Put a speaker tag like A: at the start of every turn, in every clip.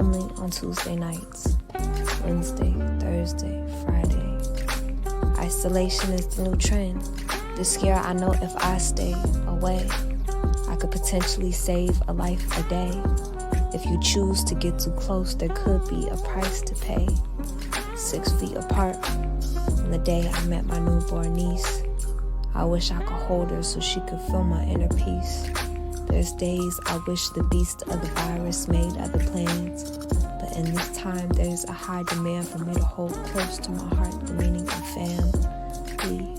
A: only on Tuesday nights, Wednesday, Thursday, Friday. Isolation is the new trend. The scare I know if I stay away, I could potentially save a life a day. If you choose to get too close, there could be a price to pay. 6 feet apart. On the day I met my newborn niece, I wish I could hold her so she could feel my inner peace. There's days I wish the beast of the virus made other plans, but in this time there's a high demand for me to hold close to my heart the meaning of family.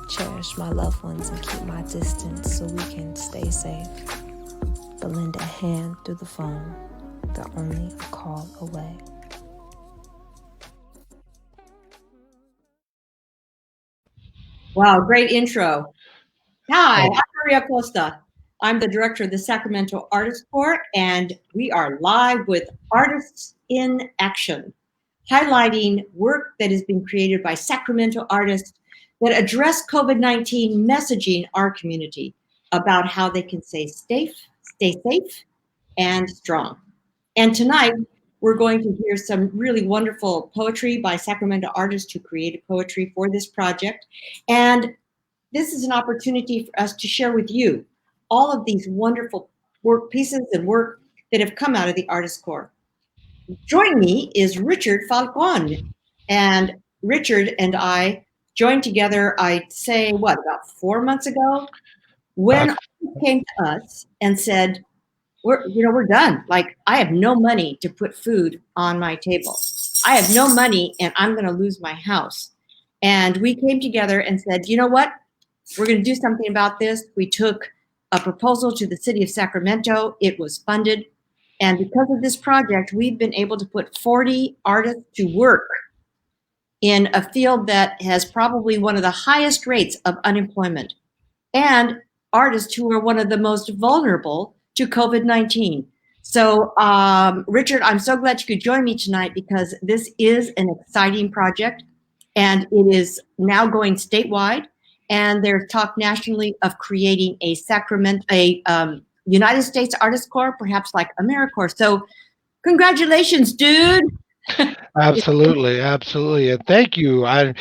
A: Cherish my loved ones and keep my distance so we can stay safe. But lend a hand through the phone, they're only a call away.
B: Wow, great intro. Hi, I'm Maria Costa. I'm the director of the Sacramento Artist Corps, and we are live with Artists in Action, highlighting work that has been created by Sacramento artists that address COVID-19 messaging our community about how they can stay safe and strong. And tonight, we're going to hear some really wonderful poetry by Sacramento artists who created poetry for this project. And this is an opportunity for us to share with you all of these wonderful work pieces and work that have come out of the Artist Corps. Joining me is Richard Falcon. And Richard and I joined together, I'd say, about 4 months ago, when he came to us and said, we're done. Like, I have no money to put food on my table. I have no money and I'm going to lose my house. And we came together and said, you know what? We're going to do something about this. We took a proposal to the city of Sacramento. It was funded. And because of this project, we've been able to put 40 artists to work in a field that has probably one of the highest rates of unemployment, and artists who are one of the most vulnerable to COVID-19. So, Richard, I'm so glad you could join me tonight because this is an exciting project and it is now going statewide. And there's talk nationally of creating a United States Artist Corps, perhaps like AmeriCorps. So congratulations, dude.
C: Absolutely, absolutely, and thank you. I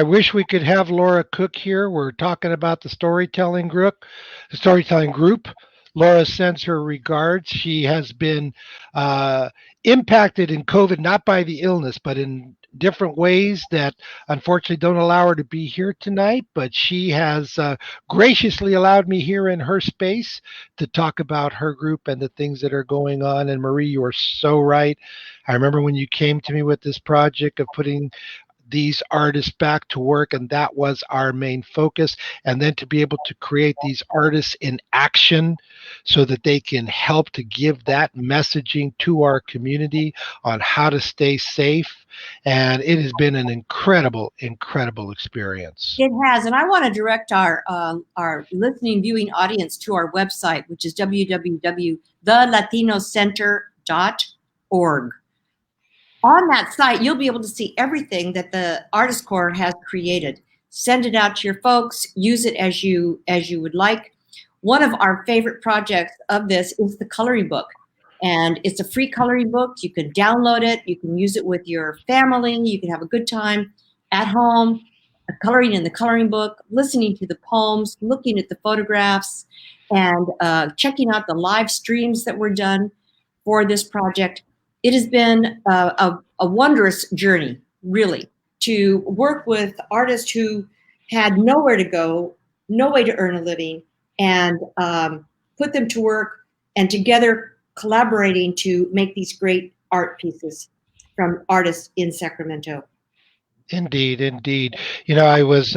C: wish we could have Laura Cook here. We're talking about the storytelling group. Laura sends her regards. She has been impacted in COVID, not by the illness, but in different ways that unfortunately don't allow her to be here tonight. But she has graciously allowed me here in her space to talk about her group and the things that are going on. And Marie, you are so right. I remember when you came to me with this project of putting these artists back to work, and that was our main focus. And then to be able to create these artists in action so that they can help to give that messaging to our community on how to stay safe. And it has been an incredible experience.
B: It has, and I want to direct our listening, viewing audience to our website, which is www.thelatinocenter.org. On that site, you'll be able to see everything that the Artist Corps has created. Send it out to your folks. Use it as you would like. One of our favorite projects of this is the coloring book. And it's a free coloring book. You can download it. You can use it with your family. You can have a good time at home, coloring in the coloring book, listening to the poems, looking at the photographs, and checking out the live streams that were done for this project. It has been a wondrous journey, really, to work with artists who had nowhere to go, no way to earn a living, and put them to work, and together collaborating to make these great art pieces from artists in Sacramento.
C: Indeed, indeed. I was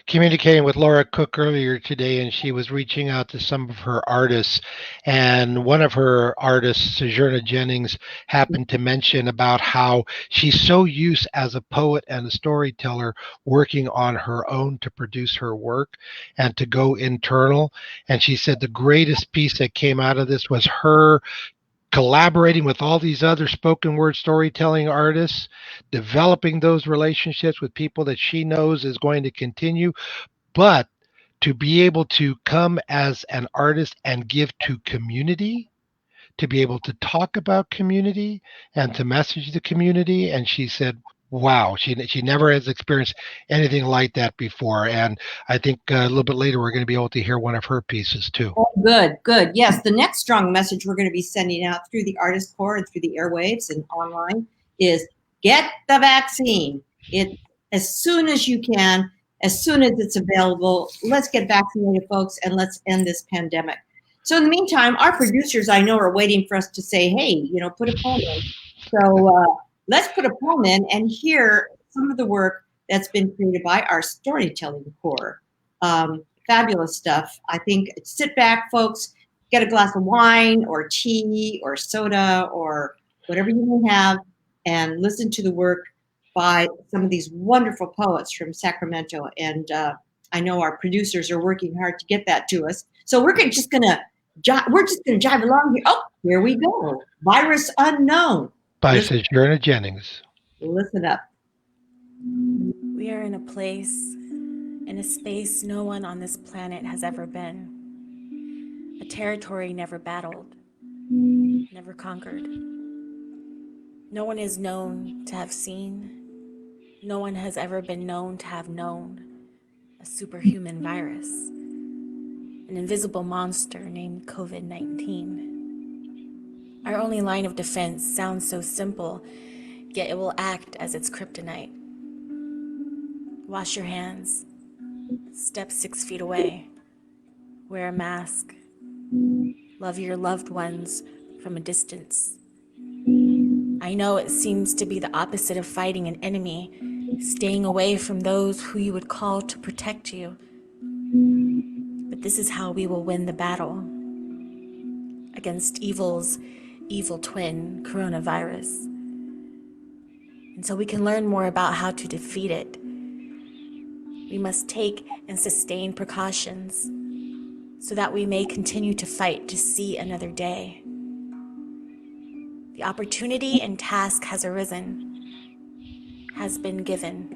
C: communicating with Laura Cook earlier today, and she was reaching out to some of her artists. And one of her artists, Sojourner Jennings, happened to mention about how she's so used as a poet and a storyteller working on her own to produce her work and to go internal. And she said the greatest piece that came out of this was her collaborating with all these other spoken word storytelling artists, developing those relationships with people that she knows is going to continue, but to be able to come as an artist and give to community, to be able to talk about community and to message the community. And she said, wow, she never has experienced anything like that before. And I think a little bit later, we're going to be able to hear one of her pieces too.
B: Oh, good, good. Yes, the next strong message we're going to be sending out through the Artist Corps and through the airwaves and online is get the vaccine. It as soon as you can, as soon as it's available. Let's get vaccinated, folks, and let's end this pandemic. So in the meantime, our producers, I know, are waiting for us to say, hey, put a poem in. So let's put a poem in and hear some of the work that's been created by our storytelling corps. Fabulous stuff. I think sit back, folks, get a glass of wine or tea or soda or whatever you may have and listen to the work by some of these wonderful poets from Sacramento. And I know our producers are working hard to get that to us. So we're just gonna jive along here. Oh, here we go. Virus Unknown
C: By Sojourner Jennings.
B: Listen up.
D: We are in a place, in a space no one on this planet has ever been. A territory never battled, never conquered. No one is known to have seen. No one has ever been known to have known a superhuman virus, an invisible monster named COVID-19. Our only line of defense sounds so simple, yet it will act as its kryptonite. Wash your hands. Step 6 feet away. Wear a mask. Love your loved ones from a distance. I know it seems to be the opposite of fighting an enemy, staying away from those who you would call to protect you. But this is how we will win the battle against evil's evil twin, coronavirus. And so we can learn more about how to defeat it. We must take and sustain precautions so that we may continue to fight to see another day. The opportunity and task has arisen, has been given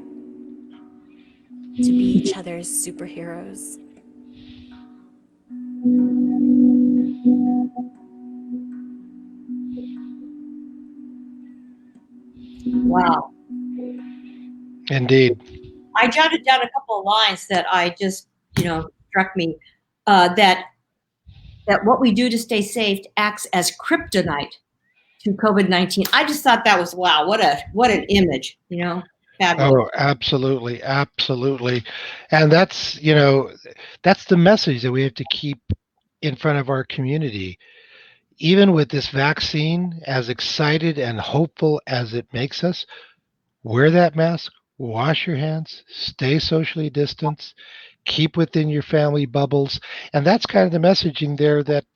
D: to be each other's superheroes.
B: Wow.
C: Indeed.
B: I jotted down a couple of lines that I just, struck me, that what we do to stay safe acts as kryptonite to COVID-19. I just thought that was, wow, what an image, fabulous.
C: Oh, absolutely. Absolutely. And that's the message that we have to keep in front of our community. Even with this vaccine, as excited and hopeful as it makes us, wear that mask, wash your hands, stay socially distanced, keep within your family bubbles. And that's kind of the messaging there that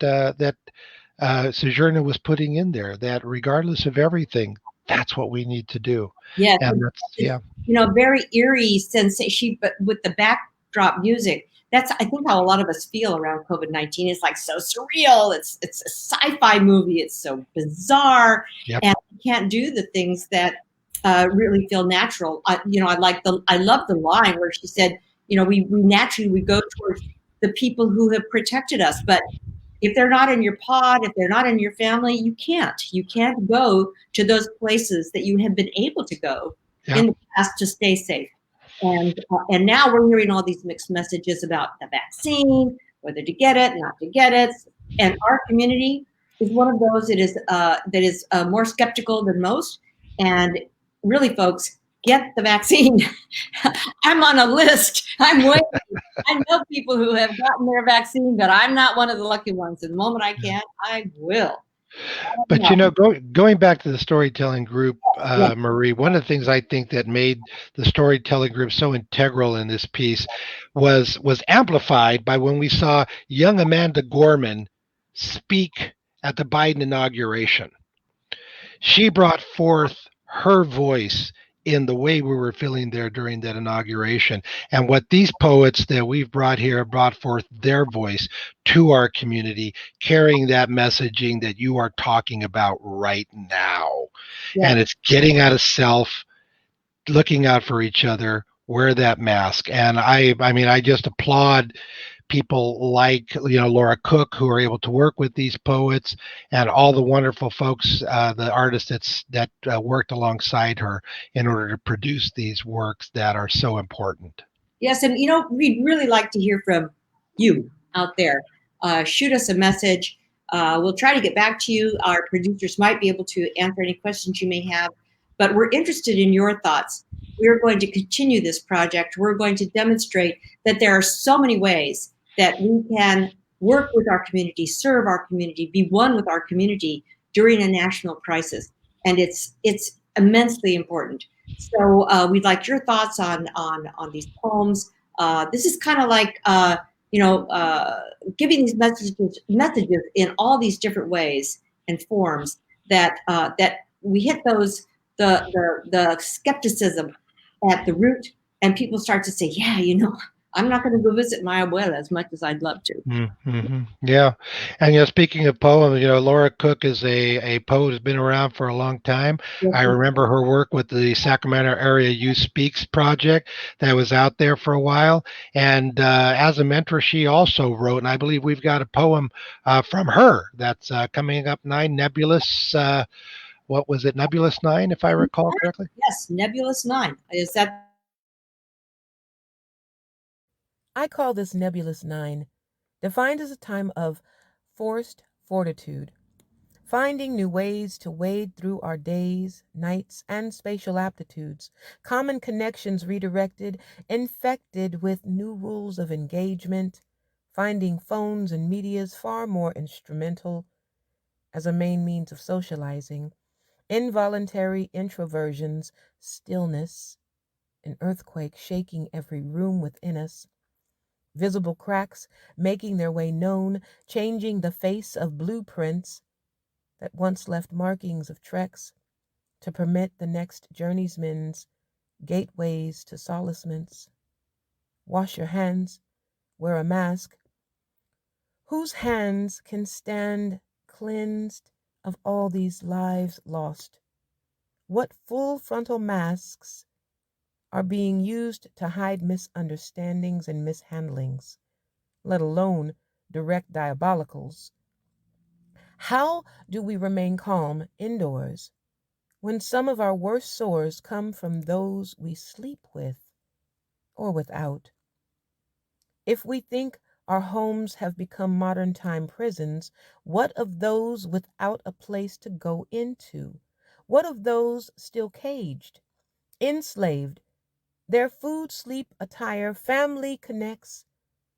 C: Sojourner was putting in there, that regardless of everything, that's what we need to do.
B: Yeah.
C: And that's,
B: very eerie sensation, but with the backdrop music, that's, I think, how a lot of us feel around COVID-19. It's like so surreal. It's a sci-fi movie. It's so bizarre.
C: Yep.
B: And you can't do the things that really feel natural. I love the line where she said, we naturally go towards the people who have protected us, but if they're not in your pod, if they're not in your family, you can't go to those places that you have been able to go in the past to stay safe. And now we're hearing all these mixed messages about the vaccine, whether to get it, not to get it. And our community is one of those that is more skeptical than most. And really, folks, get the vaccine. I'm on a list. I'm waiting. I know people who have gotten their vaccine, but I'm not one of the lucky ones. And the moment I can, I will.
C: But going back to the storytelling group, Marie, one of the things I think that made the storytelling group so integral in this piece was amplified by when we saw young Amanda Gorman speak at the Biden inauguration. She brought forth her voice in the way we were feeling there during that inauguration. And what these poets that we've brought here brought forth their voice to our community, carrying that messaging that you are talking about right now. Yeah. And it's getting out of self, looking out for each other, wear that mask. And I just applaud people like Laura Cook, who are able to work with these poets, and all the wonderful folks, the artists that worked alongside her in order to produce these works that are so important.
B: Yes, and we'd really like to hear from you out there. Shoot us a message. We'll try to get back to you. Our producers might be able to answer any questions you may have, but we're interested in your thoughts. We're going to continue this project. We're going to demonstrate that there are so many ways that we can work with our community, serve our community, be one with our community during a national crisis. And it's immensely important. So we'd like your thoughts on these poems. This is kind of like giving these messages in all these different ways and forms that we hit those the skepticism at the root, and people start to say, yeah, I'm not going to go visit my abuela as much as I'd love to.
C: Mm-hmm. Yeah. And, speaking of poems, Laura Cook is a poet who's been around for a long time.
B: Yes,
C: I remember her work with the Sacramento Area Youth Speaks project that was out there for a while. And as a mentor, she also wrote, and I believe we've got a poem from her that's coming up, Nebulous. What was it? Nebulous 9, if I recall correctly?
B: Yes, Nebulous 9. Is that?
E: I call this Nebulous 9, defined as a time of forced fortitude, finding new ways to wade through our days, nights, and spatial aptitudes, common connections redirected, infected with new rules of engagement, finding phones and medias far more instrumental as a main means of socializing, involuntary introversions, stillness, an earthquake shaking every room within us, visible cracks making their way known, changing the face of blueprints that once left markings of treks to permit the next journeyman's gateways to solacements. Wash your hands, wear a mask. Whose hands can stand cleansed of all these lives lost? What full frontal masks are being used to hide misunderstandings and mishandlings, let alone direct diabolicals? How do we remain calm indoors when some of our worst sores come from those we sleep with or without? If we think our homes have become modern time prisons, what of those without a place to go into? What of those still caged, enslaved, their food, sleep, attire, family connects,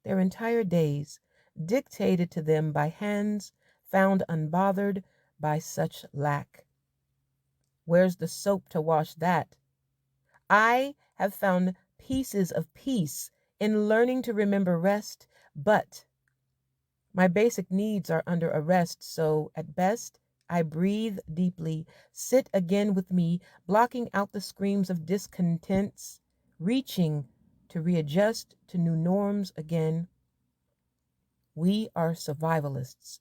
E: their entire days dictated to them by hands found unbothered by such lack? Where's the soap to wash that? I have found pieces of peace in learning to remember rest, but my basic needs are under arrest, so at best, I breathe deeply, sit again with me, blocking out the screams of discontents, reaching to readjust to new norms again. We are survivalists.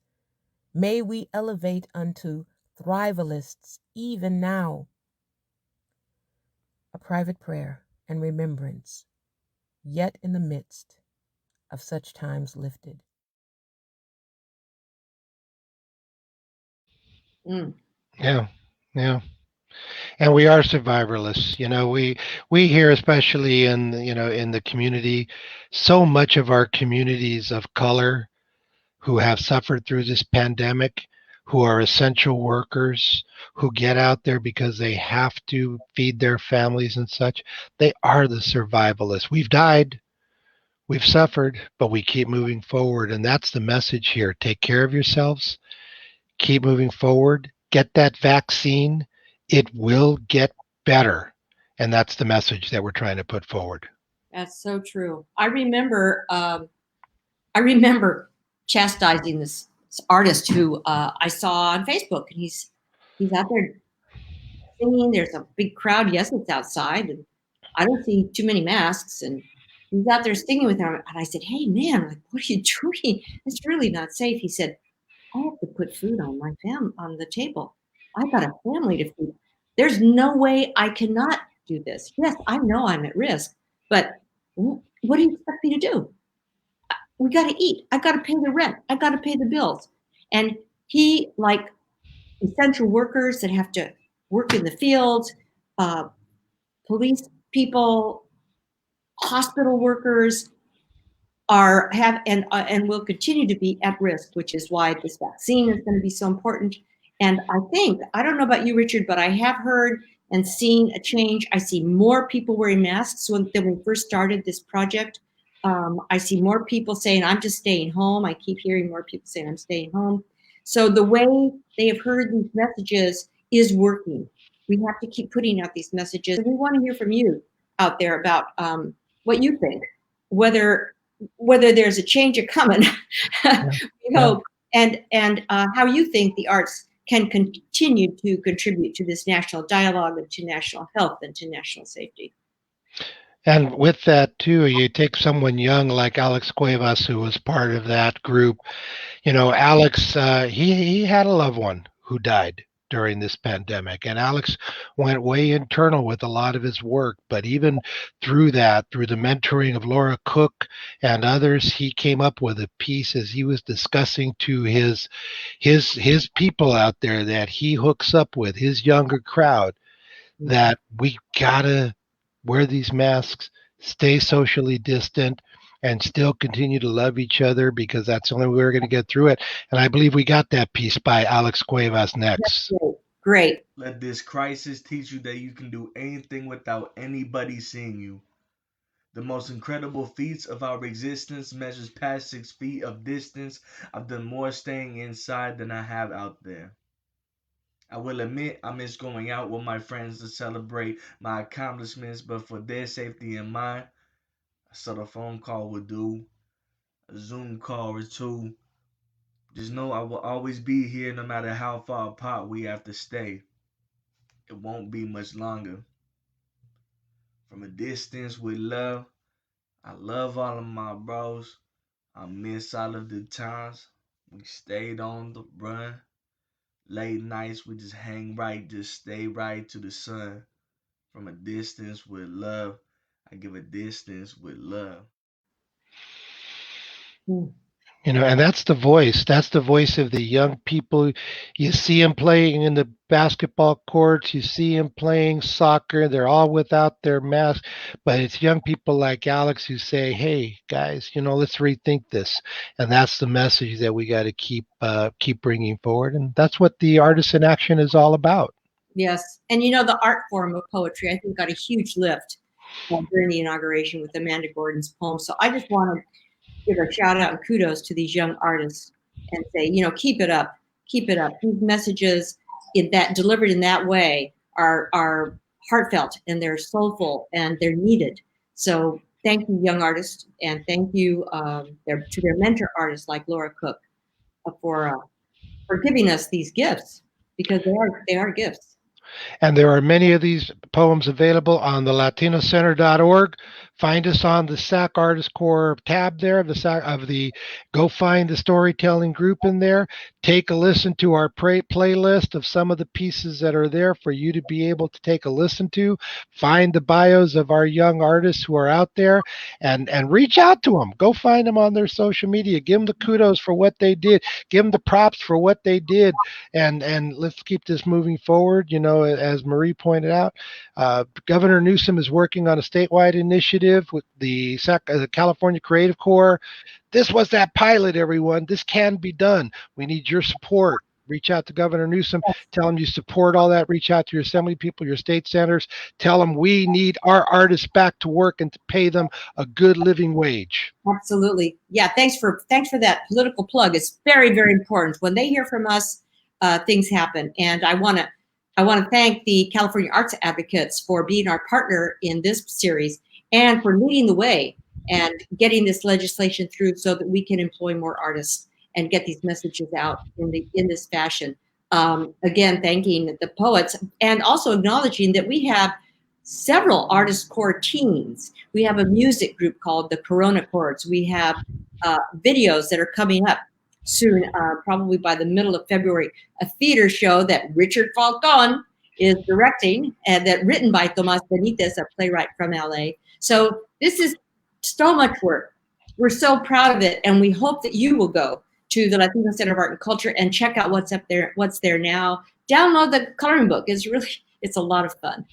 E: May we elevate unto thrivalists even now. A private prayer and remembrance, yet in the midst of such times lifted.
C: Yeah. And we are survivalists. We hear, especially in the community, so much of our communities of color who have suffered through this pandemic, who are essential workers, who get out there because they have to feed their families and such. They are the survivalists. We've died, we've suffered, but we keep moving forward. And that's the message here. Take care of yourselves, keep moving forward, get that vaccine. It will get better. And that's the message that we're trying to put forward.
B: That's so true. I remember chastising this artist who I saw on Facebook, and he's out there singing. There's a big crowd. Yes, it's outside, and I don't see too many masks. And he's out there singing with her. And I said, "Hey, man, like, what are you doing? It's really not safe." He said, "I have to put food on my on the table. I got a family to feed. There's no way I cannot do this. Yes, I know I'm at risk, but what do you expect me to do? we got to eat. I got to pay the rent. I got to pay the bills. And he, like essential workers that have to work in the fields, police people, hospital workers and will continue to be at risk, which is why this vaccine is going to be so important. And I don't know about you, Richard, but I have heard and seen a change. I see more people wearing masks than when we first started this project. I see more people saying, I'm just staying home. I keep hearing more people saying, I'm staying home. So the way they have heard these messages is working. We have to keep putting out these messages. And we want to hear from you out there about what you think, whether there's a change a coming, we hope, and how you think the arts can continue to contribute to this national dialogue and to national health and to national safety.
C: And with that too, you take someone young like Alex Cuevas, who was part of that group. You know, Alex, he had a loved one who died during this pandemic, and Alex went way internal with a lot of his work. But even through that, through the mentoring of Laura Cook and others, he came up with a piece as he was discussing to his people out there that he hooks up with, his younger crowd, that we gotta wear these masks, stay socially distant, and still continue to love each other, because that's the only way we're going to get through it. And I believe we got that piece by Alex Cuevas next.
B: Great.
F: Let this crisis teach you that you can do anything without anybody seeing you. The most incredible feats of our existence measures past 6 feet of distance. I've done more staying inside than I have out there. I will admit I miss going out with my friends to celebrate my accomplishments, but for their safety and mine, I said a phone call would do, a Zoom call or two. Just know I will always be here no matter how far apart we have to stay. It won't be much longer. From a distance with love, I love all of my bros. I miss all of the times we stayed on the run. Late nights we just hang right, just stay right to the sun. From a distance with love, I give a distance with love.
C: You know, and that's the voice. That's the voice of the young people. You see them playing in the basketball courts. You see them playing soccer. They're all without their mask. But it's young people like Alex who say, "Hey, guys, you know, let's rethink this." And that's the message that we got to keep bringing forward. And that's what the Artists in Action is all about.
B: Yes, and you know, the art form of poetry, I think, got a huge lift during the inauguration with Amanda Gordon's poem. So I just want to give a shout out and kudos to these young artists and say, you know, keep it up, keep it up. These messages delivered in that way are heartfelt and they're soulful and they're needed. So thank you, young artists, and thank you to their mentor artists like Laura Cook for giving us these gifts, because they are gifts.
C: And there are many of these poems available on the latinocenter.org. Find us on the SAC Artist Corps tab there of the Go Find the Storytelling group in there. Take a listen to our playlist of some of the pieces that are there for you to be able to take a listen to. Find the bios of our young artists who are out there and reach out to them. Go find them on their social media. Give them the kudos for what they did. Give them the props for what they did. And let's keep this moving forward. You know, as Marie pointed out, Governor Newsom is working on a statewide initiative with the California Creative Corps. This was that pilot, everyone. This can be done. We need your support. Reach out to Governor Newsom. Tell him you support all that. Reach out to your assembly people, your state senators. Tell them we need our artists back to work and to pay them a good living wage.
B: Absolutely. Yeah, thanks for that political plug. It's very, very important. When they hear from us, things happen. And I want to thank the California Arts Advocates for being our partner in this series and for leading the way and getting this legislation through so that we can employ more artists and get these messages out in this fashion. Again, thanking the poets and also acknowledging that we have several artist corps teams. We have a music group called the Corona Chords. We have videos that are coming up soon, probably by the middle of February, a theater show that Richard Falcon is directing and that written by Tomas Benitez, a playwright from LA. So this is so much work. we're so proud of it, and we hope that you will go to the Latino Center of Art and Culture and check out what's up there, what's there now. Download the coloring book. It's a lot of fun.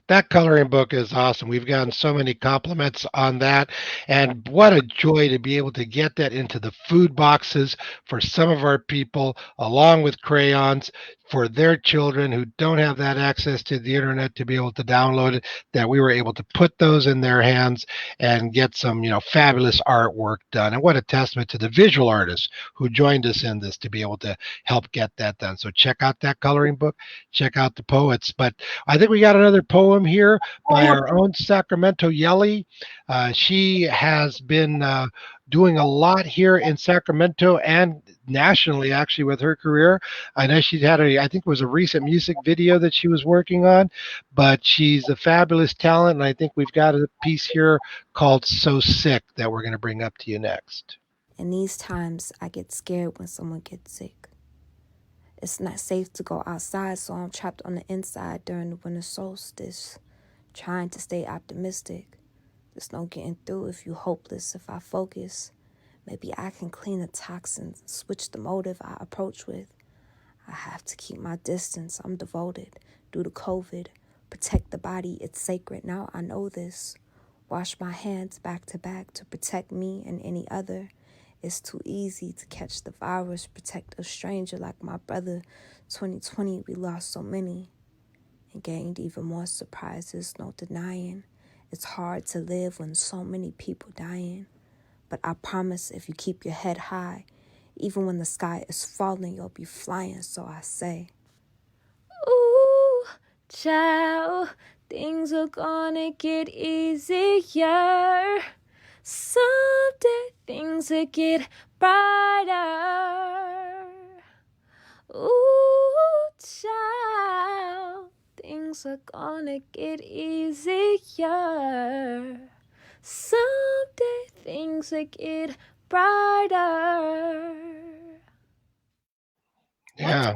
C: That coloring book is awesome. We've gotten so many compliments on that. And what a joy to be able to get that into the food boxes for some of our people, along with crayons for their children who don't have that access to the internet to be able to download it, that we were able to put those in their hands and get some, fabulous artwork done. And what a testament to the visual artists who joined us in this to be able to help get that done. So check out that coloring book, check out the poets. But I think we got another poem here by our own Sacramento Yelly. She has been doing a lot here in Sacramento and nationally, actually, with her career. I know she's had I think it was a recent music video that she was working on, but she's a fabulous talent. And I think we've got a piece here called So Sick that we're going to bring up to you next.
A: In these times, I get scared when someone gets sick. It's not safe to go outside, so I'm trapped on the inside during the winter solstice, trying to stay optimistic. There's no getting through if you're hopeless. If I focus, maybe I can clean the toxins, switch the motive I approach with. I have to keep my distance. I'm devoted due to COVID. Protect the body, it's sacred. Now I know this. Wash my hands back to back to protect me and any other. It's too easy to catch the virus, protect a stranger like my brother. 2020, we lost so many and gained even more surprises, no denying. It's hard to live when so many people dying. But I promise if you keep your head high, even when the sky is falling, you'll be flying, so I say. Ooh, child, things are gonna get easier. Someday things will get brighter. Ooh, child, things are gonna get easier. Someday things will get brighter.
C: Yeah.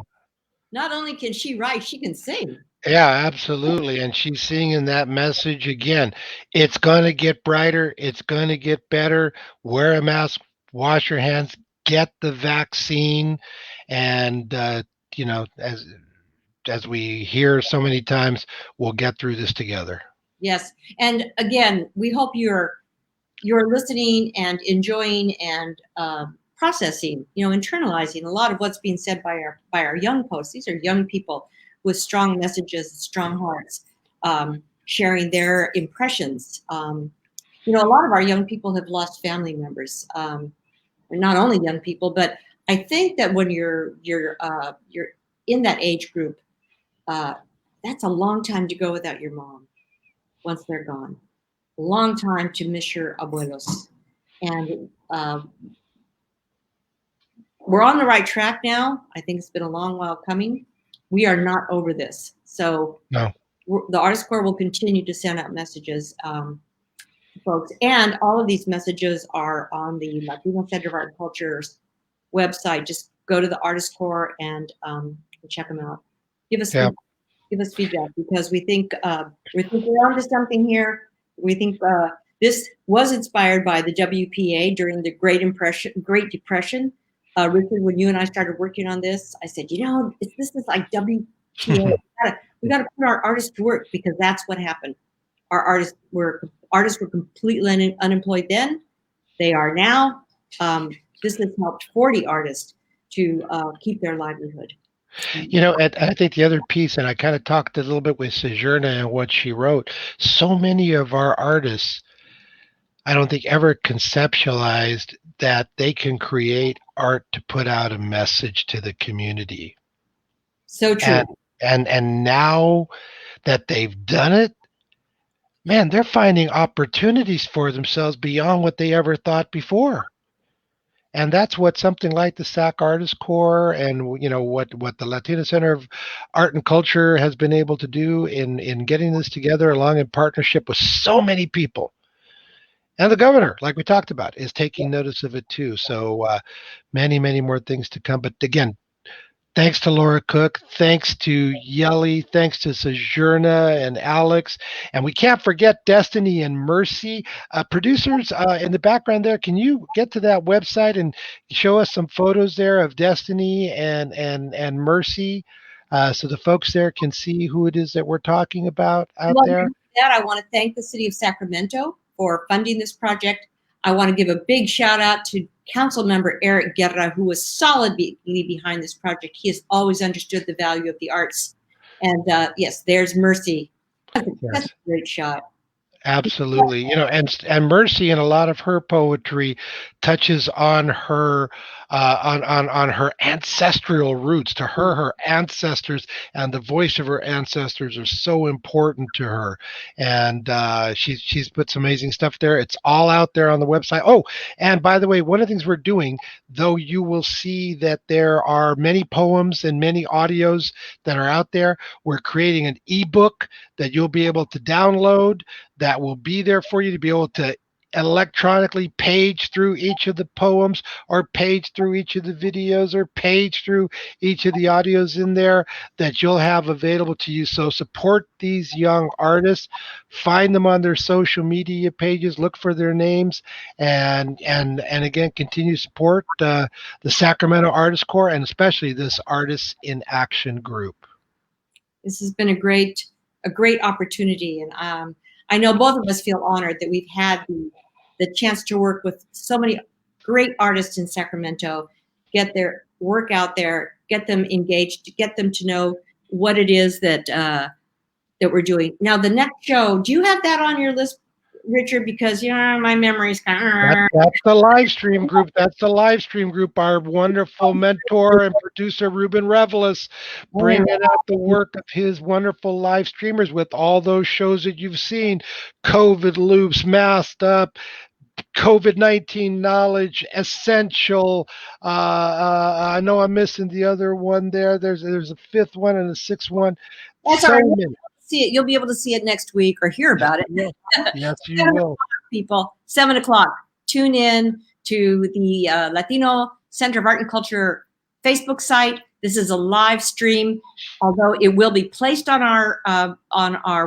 B: Not only can she write, she can sing.
C: Yeah, absolutely. And she's singing that message again. It's going to get brighter. It's going to get better. Wear a mask, wash your hands, get the vaccine. And, as we hear so many times, we'll get through this together.
B: Yes. And again, we hope you're listening and enjoying and processing, internalizing a lot of what's being said by our young posts. These are young people with strong messages, strong hearts, sharing their impressions. A lot of our young people have lost family members. Not only young people, but I think that when you're in that age group, that's a long time to go without your mom once they're gone. A long time to miss your abuelos. And we're on the right track now. I think it's been a long while coming. We are not over this. So
C: No.
B: The Artist Corps will continue to send out messages to folks. And all of these messages are on the Latino Center of Art and Culture's website. Just go to the Artist Corps and check them out. Give us feedback, because we think we're onto something here. We think this was inspired by the WPA during the Great Depression. Richard, when you and I started working on this, I said, this is like WPA. We got to put our artists to work, because that's what happened. Our artists were completely unemployed then. They are now. This has helped 40 artists to keep their livelihood.
C: And I think the other piece, and I kind of talked a little bit with Sojourner and what she wrote, so many of our artists, I don't think ever conceptualized that they can create art to put out a message to the community.
B: So true.
C: And now that they've done it, man, they're finding opportunities for themselves beyond what they ever thought before. And that's what something like the SAC Artist Corps and what the Latino Center of Art and Culture has been able to do in getting this together, along in partnership with so many people. And the governor, like we talked about, is taking notice of it too. So many, many more things to come. But again, Thanks to Laura Cook. Thanks to Yelly. Thanks to Sojourna and Alex. And we can't forget Destiny and Mercy. Producers in the background there, can you get to that website and show us some photos there of Destiny and Mercy so the folks there can see who it is that we're talking about out
B: Well,
C: there?
B: with that, I want to thank the City of Sacramento for funding this project. I want to give a big shout out to Council Member Eric Guerra, who was solidly behind this project. He has always understood the value of the arts. And yes, there's Mercy. That's a great shot.
C: Absolutely. And Mercy in a lot of her poetry touches on her on her ancestral roots. To her ancestors and the voice of her ancestors are so important to her. And she's put some amazing stuff there. It's all out there on the website. Oh, and by the way, one of the things we're doing, though you will see that there are many poems and many audios that are out there, we're creating an ebook that you'll be able to download that will be there for you to be able to electronically page through each of the poems or page through each of the videos or page through each of the audios in there that you'll have available to you. So support these young artists, find them on their social media pages, look for their names, and again, continue to support the Sacramento Artist Corps and especially this Artists in Action group.
B: This has been a great opportunity, and I know both of us feel honored that we've had the chance to work with so many great artists in Sacramento, get their work out there, get them engaged, get them to know what it is that that we're doing. Now, the next show, do you have that on your list, Richard? Because my memory's kind of.
C: That's the live stream group. That's the live stream group. Our wonderful mentor and producer, Ruben Revelis, bringing out the work of his wonderful live streamers with all those shows that you've seen. COVID Loops, Masked Up, COVID-19 Knowledge, Essential. I know I'm missing the other one there. There's a fifth one and a sixth one.
B: That's
C: so
B: all right.
C: many.
B: See it. You'll be able to see it next week or hear about it.
C: Yes, you will.
B: People, 7:00. Tune in to the Latino Center of Art and Culture Facebook site. This is a live stream, although it will be placed on our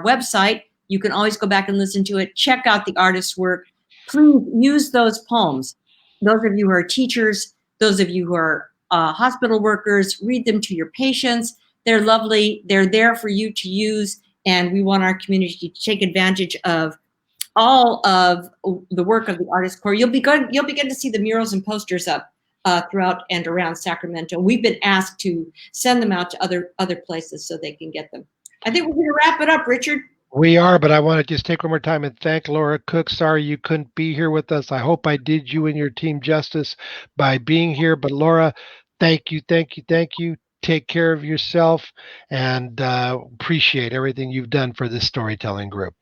B: website. You can always go back and listen to it. Check out the artist's work. Please use those poems. Those of you who are teachers, those of you who are hospital workers, read them to your patients. They're lovely. They're there for you to use. And we want our community to take advantage of all of the work of the Artist Corps. You'll begin to see the murals and posters up throughout and around Sacramento. We've been asked to send them out to other places so they can get them. I think we're going to wrap it up, Richard.
C: We are, but I want to just take one more time and thank Laura Cook. Sorry you couldn't be here with us. I hope I did you and your team justice by being here. But Laura, thank you. Take care of yourself and appreciate everything you've done for this storytelling group.